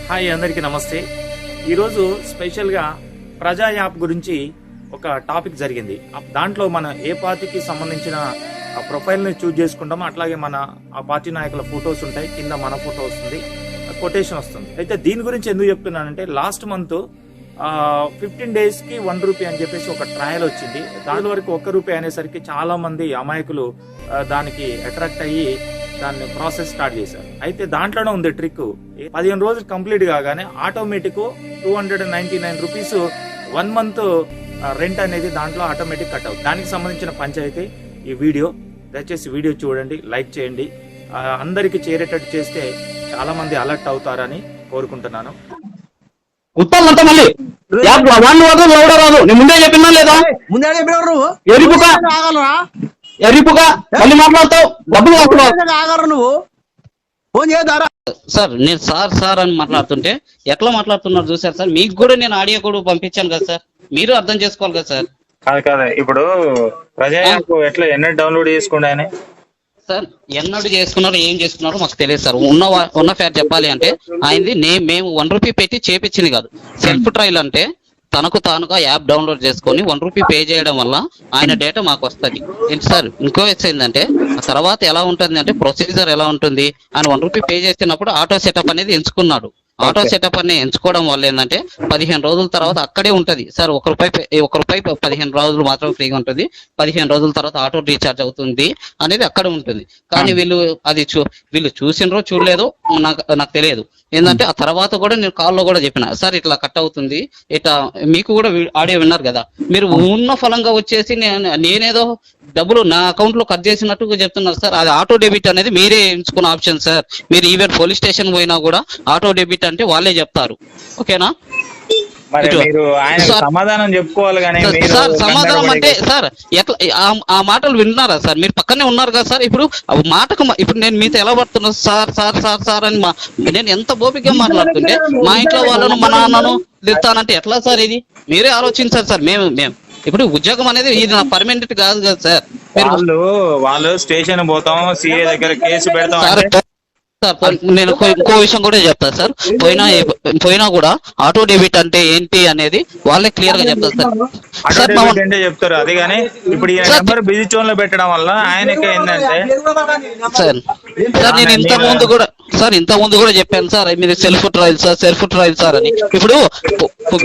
Hi, అందరికీ నమస్తే. ఈరోజు స్పెషల్గా ప్రజా యాప్ గురించి ఒక టాపిక్ జరిగింది. దాంట్లో మన ఏ పార్టీకి సంబంధించిన ప్రొఫైల్ని చూజ్ చేసుకుంటామో అట్లాగే మన ఆ పార్టీ నాయకుల ఫొటోస్ ఉంటాయి, కింద మన ఫోటో వస్తుంది, కొటేషన్ వస్తుంది. అయితే దీని గురించి ఎందుకు చెప్తున్నానంటే, లాస్ట్ మంత్ 15 daysకి ₹1 అని చెప్పేసి ఒక ట్రయల్ వచ్చింది. దాని వరకు ₹1 అనేసరికి చాలా మంది అమాయకులు దానికి అట్రాక్ట్ అయ్యి దాన్ని ప్రాసెస్ స్టార్ట్ చేశారు. అయితే దాంట్లోనే ఉంది ట్రిక్. 15 రోజులు కంప్లీట్ కాగానే ఆటోమేటిక్ ₹299 1 month రెంట్ అనేది దాంట్లో ఆటోమేటిక్ కట్ అవుతుంది. దానికి సంబంధించిన పంచాయతీ ఈ వీడియో. దయచేసి వీడియో చూడండి, లైక్ చేయండి. అందరికి చేరేటట్టు చేస్తే చాలా మంది అలర్ట్ అవుతారని కోరుకుంటున్నాను. ఉత్తాలంతా మళ్ళీ రాదు. నేను ముందే చెప్పినా లేదా? ముందే చెప్పినారు నువ్వు. ఎరిపుగా మళ్ళీ మాట్లాడతావు, డబ్బులు ఆగలరు నువ్వు. ఫోన్ చేయదారా సార్? నేను సార్ అని మాట్లాడుతుంటే ఎట్లా మాట్లాడుతున్నారు చూసారు సార్? మీకు కూడా నేను ఆడియో కూడా పంపించాను కదా సార్, మీరు అర్థం చేసుకోవాలి కదా సార్. కాదు ఇప్పుడు ప్రజా ఎట్లా ఎన్నో డౌన్లోడ్ చేసుకోండి సార్. ఎన్నడూ చేసుకున్నారో ఏం చేసుకున్నారో మాకు తెలియదు సార్. ఉన్న ఫ్యాక్ట్ చెప్పాలి అంటే ఆయనది మేము ₹1 పెట్టి చేపించింది కాదు, సెల్ఫ్ ట్రయల్. అంటే తనకు తానుగా యాప్ డౌన్లోడ్ చేసుకొని ₹1 పే చేయడం వల్ల ఆయన డేటా మాకు వస్తుంది. ఏంటి సార్, ఇంకో ఏంటంటే ఆ తర్వాత ఎలా ఉంటుంది అంటే ప్రొసీజర్ ఎలా ఉంటుంది, ఆయన ₹1 పే చేసినప్పుడు ఆటో సెటప్ అనేది ఎంచుకున్నాడు. ఆటో సెటప్ అని ఎంచుకోవడం వల్ల ఏంటంటే 15 రోజుల తర్వాత అక్కడే ఉంటది సార్. ₹1 15 రోజులు మాత్రం ఫ్రీగా ఉంటుంది, 15 రోజుల తర్వాత ఆటో రీఛార్జ్ అవుతుంది అనేది అక్కడ ఉంటుంది. కానీ వీళ్ళు చూసినరో చూడలేదో నాకు తెలియదు. ఏంటంటే ఆ తర్వాత కూడా నేను కాల్లో కూడా చెప్పిన సార్ ఇట్లా కట్ అవుతుంది, ఇట్లా మీకు కూడా ఆడియో విన్నారు కదా. మీరు ఉన్న ఫలంగా వచ్చేసి నేనేదో డబ్బులు నా అకౌంట్ లో కట్ చేసినట్టు చెప్తున్నారు సార్. అది ఆటో డెబిట్ అనేది మీరే ఎంచుకున్న ఆప్షన్ సార్. మీరు ఈవెన్ పోలీస్ స్టేషన్ పోయినా కూడా ఆటో డెబిట్ అంటే వాళ్ళే చెప్తారు. ఓకేనా? సమాధానం చెప్పుకోవాలి కానీ సార్, సమాధానం అంటే సార్ ఎట్లా ఆ మాటలు విన్నారా సార్? మీరు పక్కనే ఉన్నారు కదా సార్. ఇప్పుడు ఇప్పుడు నేను మీతో ఎలా పడుతున్నా సార్ సార్ సార్ సార్ అని నేను ఎంత ఓపికగా మాట్లాడుతుంటే మా ఇంట్లో వాళ్ళను మా నాన్నను తిడతానంటే ఎట్లా సార్? ఇది మీరే ఆలోచించారు సార్. మేము ఇప్పుడు ఉద్యోగం అనేది ఇది నా పర్మనెంట్ కాదు కదా సార్. వాళ్ళు స్టేషన్ పోతాం, సిఏ దగ్గర కేసు పెడతాం సార్. నేను ఇంకో విషయం కూడా చెప్తాను సార్. పోయినా కూడా ఆటో డెబిట్ అంటే ఏంటి అనేది వాళ్ళే క్లియర్ గా చెప్తారు సార్. చెప్తారు అది. కానీ ఇప్పుడు ఈ నెంబర్ బిజీ జోన్ లో పెట్టడం వల్ల ఆయనకి ఏంటంటే సార్ నేను ఇంత ముందు కూడా చెప్పాను సార్, మీరు సెల్ఫ్ ట్రయల్ సార్ అని. ఇప్పుడు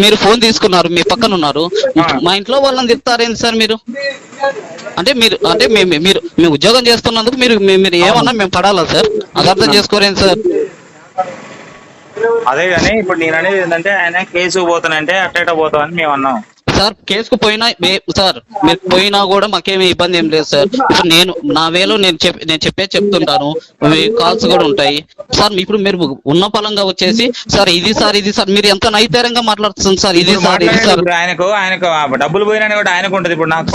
మీరు ఫోన్ తీసుకున్నారు, మీ పక్కన ఉన్నారు, మా ఇంట్లో వాళ్ళని తిప్పుతారేంటి సార్ మీరు? అంటే మీరు ఉద్యోగం చేస్తున్నందుకు మీరు ఏమన్నా మేము పడాలా సార్? అది అర్థం చేసుకోరేంటి సార్? అదే కానీ ఇప్పుడు నేను అనేది ఏంటంటే ఆయన కేసు పోతానంటే అట్ట పోతామని మేము అన్నాం సార్. కేసుకు పోయినా సార్, మీరు పోయినా కూడా మాకేమి ఇబ్బంది ఏం లేదు సార్. ఇప్పుడు నేను నా వేలో నేను చెప్తుంటాను, కాల్స్ కూడా ఉంటాయి సార్. ఇప్పుడు మీరు ఉన్న పలంగా వచ్చేసి సార్ ఇది సార్ మీరు ఎంత నైతేరంగా మాట్లాడుతుంది సార్. ఇది సార్ ఆయనకు డబ్బులు పోయినా కూడా ఆయనకు ఉంటుంది. ఇప్పుడు నాకు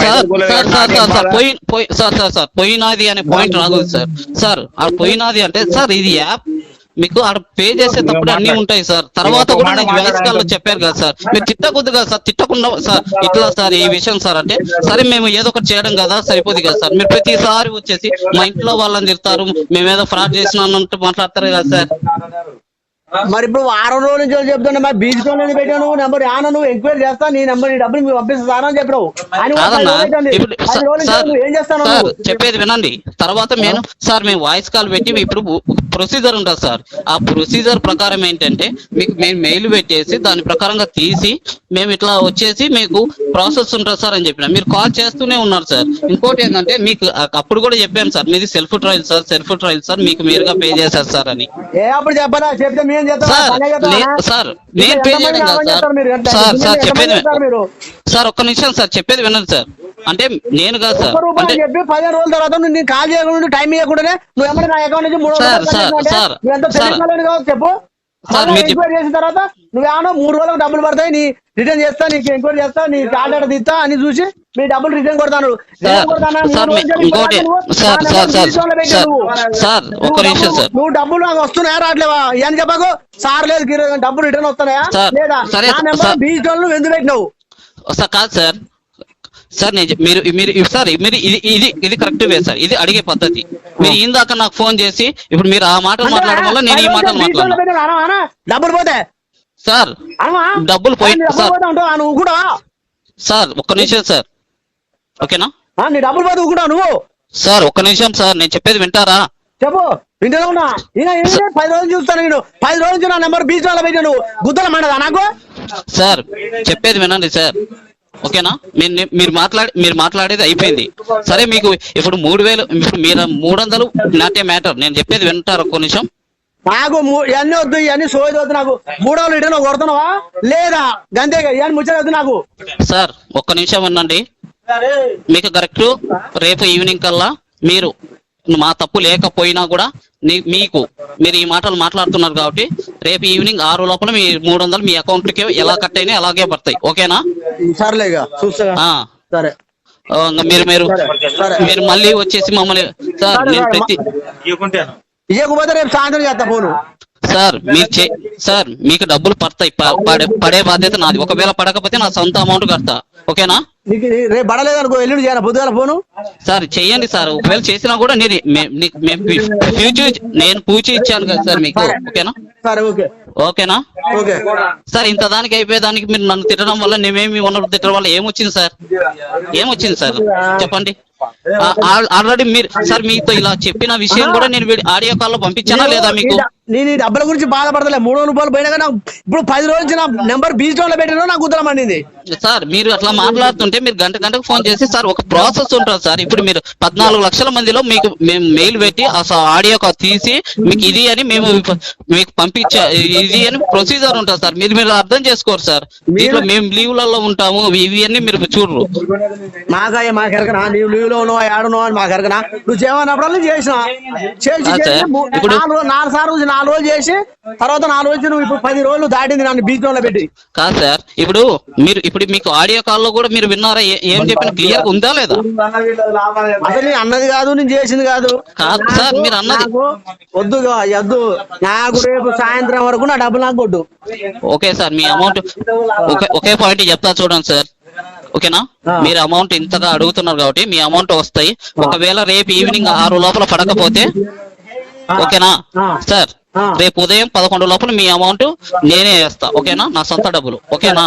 సార్ పోయినది అనే పాయింట్ రాదు సార్. సార్ ఆ పోయినది అంటే సార్ ఇది యాప్ మీకు ఆడ పే చేసేటప్పుడు అన్ని ఉంటాయి సార్. తర్వాత కూడా నాకు వాయిస్ కాల్ లో చెప్పారు కదా సార్. మీరు తిట్టకూడదు కదా సార్, తిట్టకుండా సార్ ఇట్లా సార్ ఈ విషయం సార్ అంటే సరే మేము ఏదో ఒకటి చేయడం కదా సరిపోదు కదా సార్. మీరు ప్రతిసారి వచ్చేసి మా ఇంట్లో వాళ్ళని తిడతారు, మేమేదో ఫ్రాడ్ చేసినామంటూ మాట్లాడతారు కదా సార్. మరి ఇప్పుడు 6 రోజుల నుంచి చెప్తున్నా, మరి బీచ్ పెట్టాను నెంబర్ ఆన నువ్వు ఎంక్వైరీ చేస్తా, నీ నెంబర్ నీ డబ్బులు మీకు పంపిస్తానని చెప్పినావు. ఏం చేస్తాను చెప్పేది వినండి. తర్వాత మేము వాయిస్ కాల్ పెట్టి ఇప్పుడు ప్రొసీజర్ ఉంటుంది సార్. ఆ ప్రొసీజర్ ప్రకారం ఏంటంటే మేము మెయిల్ పెట్టేసి దాని ప్రకారంగా తీసి మేము ఇట్లా వచ్చేసి మీకు ప్రాసెస్ ఉంటుంది సార్ అని చెప్పిన. మీరు కాల్ చేస్తూనే ఉన్నారు సార్. ఇంకోటి ఏంటంటే మీకు అప్పుడు కూడా చెప్పాను సార్, మీది సెల్ఫ్ ట్రయల్ సార్, మీకు మీరుగా పే చేశారు సార్ అని. అప్పుడు చెప్పారా? చెప్తే సార్ నేను పే చేయడం కాదు సార్ చెప్పేది సార్. ఒక్క నిమిషం సార్, చెప్పేది వినండి సార్. అంటే నేను కాదు సార్, అంటే చెప్పి 15 రోజుల తర్వాత నేను కాల్ చేయకుండా టైం ఇవ్వకుండానే నువ్వు ఏమంటే నా అకౌంట్ నుంచి చెప్పు ఎంక్వైరీ చేసిన తర్వాత నువ్వేమన్నా 3 రోజులకు డబ్బులు పడతాయి, నీ రిటర్న్ చేస్తా, నీకు ఎంక్వైరీ చేస్తా, నీ కాల్ తీస్తా అని చూసి మీ డబ్బులు రిటర్న్ కొడతాను. నువ్వు డబ్బులు నాకు వస్తున్నాయా రావట్లేవా అని చెప్పకు. సార్ లేదు డబ్బులు రిటర్న్ వస్తున్నాయా లేదా? బీచ్ నువ్వు ఎందుకు పెట్టినావు? కాదు సార్, సార్ మీరు మీరు సార్ మీరు ఇది కరెక్ట్ వే సార్, ఇది అడిగే పద్ధతి. మీరు ఇందాక నాకు ఫోన్ చేసి ఇప్పుడు మీరు ఆ మాటలు మాట్లాడడం వల్ల నేను ఈ మాటలు మాట్లాడాను. డబ్బులు పోతే సార్ డబ్బులు పోయి సార్ నువ్వు కూడా సార్ ఒక్క నిమిషం సార్, ఓకేనా? నీ డబ్బులు పోతే కూడా నువ్వు సార్ ఒక్క నిమిషం సార్, నేను చెప్పేది వింటారా? చెప్పు వింటనే ఉన్నా. 10 రోజులు చూస్తాను నేను, 10 రోజుల నుంచి నా నెంబర్ బీచ్ లో పెట్టాను, గుద్దల మండదా నాకు? సార్ చెప్పేది వినండి సార్, ఓకేనా? మీరు మాట్లాడేది అయిపోయింది సరే. మీకు ఇప్పుడు 3000, ఇప్పుడు మీరు 300 నాటే మ్యాటర్. నేను చెప్పేది వింటారు ఒక్క నిమిషం. నాకు ఇవన్నీ వద్దు, ఇవన్నీ సోది వద్దు నాకు. 300 రిటర్న్ కొడుతున్నావా లేదా? గంతే, ఇవన్నీ ముచ్చవద్దు నాకు. సార్ ఒక్క నిమిషం వినండి, మీకు కరెక్ట్ రేపు ఈవినింగ్ కల్లా మీరు మా తప్పు లేకపోయినా కూడా మీరు ఈ మాటలు మాట్లాడుతున్నారు కాబట్టి రేపు ఈవినింగ్ 6 లోపల మీ 300 మీ అకౌంట్ కి ఎలా కట్ అయినా అలాగే పడతాయి, ఓకేనా? సరేలేగా చూస్తా. సరే మీరు మళ్ళీ వచ్చేసి మమ్మల్ని సార్ నేను ఇవ్వకపోతే రేపు సాయంత్రం చేస్తా ఫోను. సార్ సార్ మీకు డబ్బులు పడతాయి, పడే బాధ్యత నాది. ఒకవేళ పడకపోతే నా సొంత అమౌంట్ కడతా, ఓకేనా? నీకు రేపు పడలేదనుకో, ఎల్లుండి చేయాలి పొద్దుగాల ఫోను. సార్ చెయ్యండి సార్, ఒకవేళ చేసినా కూడా నేను పూచి ఇచ్చాను కదా సార్ మీకు, ఓకేనా? సరే ఓకేనా? ఓకే సార్ ఇంత దానికి అయిపోయేదానికి మీరు నన్ను తిట్టడం వల్ల నేమేమి ఉన్నప్పుడు తిట్టడం వల్ల ఏమొచ్చింది సార్ చెప్పండి. ఆల్రెడీ మీరు సార్ మీతో ఇలా చెప్పిన విషయం కూడా నేను ఆడియో కాల్ లో పంపించానా లేదా మీకు? నేను ఈ డబ్బుల గురించి బాధపడతలే. 300 రూపాయలు పోయినా కానీ ఇప్పుడు 10 రోజుల నుంచి నా నెంబర్ బీచ్ లో పెట్టినా నాకు గుద్దలం అండింది. సార్ మీరు అట్లా మాట్లాడుతుంటే మీరు గంటకు ఫోన్ చేసి సార్ ఒక ప్రాసెస్ ఉంటుంది సార్. ఇప్పుడు మీరు 14 లక్షల మందిలో మేము మెయిల్ పెట్టి ఆడియో కాల్ తీసి మీకు ఇది అని మీకు పంపించా, ఇది అని ప్రొసీజర్ ఉంటుంది సార్. మీరు అర్థం చేసుకోరు సార్. దీంట్లో మేము లీవ్లలో ఉంటాము, ఇవి అన్ని మీరు చూడరు. మాకెరకనా నీవు లీవ్ లో ఉన్నావా ఏడున్నావా అని మాకెరకనా? నువ్వు చేయమన్నప్పుడు చేసిన ఇప్పుడు 4 రోజులు చేసి తర్వాత 4 రోజులు నువ్వు ఇప్పుడు 10 రోజులు దాటింది నన్ను బీచ్ లో పెట్టి. కాదు సార్, ఇప్పుడు మీకు ఆడియో కాల్ లో కూడా మీరు విన్నారా ఏం చెప్పిన క్లియర్ గా ఉందా లేదా? అసలు నేను అన్నది కాదు, నేను చేసింది కాదు సార్. మీరు అన్నది వద్దు నాకు రేపు సాయంత్రం వరకు నా డబ్బులు నాకు కొట్టు. ఓకే సార్, మీ అమౌంట్ ఒకే పాయింట్ చెప్తా చూడండి సార్, ఓకేనా? మీరు అమౌంట్ ఇంతగా అడుగుతున్నారు కాబట్టి మీ అమౌంట్ వస్తాయి. ఒకవేళ రేపు ఈవినింగ్ 6 లోపల పడకపోతే, ఓకేనా సార్, రేపు ఉదయం 11 లోపల మీ అమౌంట్ నేనే వేస్తా, ఓకేనా? నా సొంత డబ్బులు, ఓకేనా?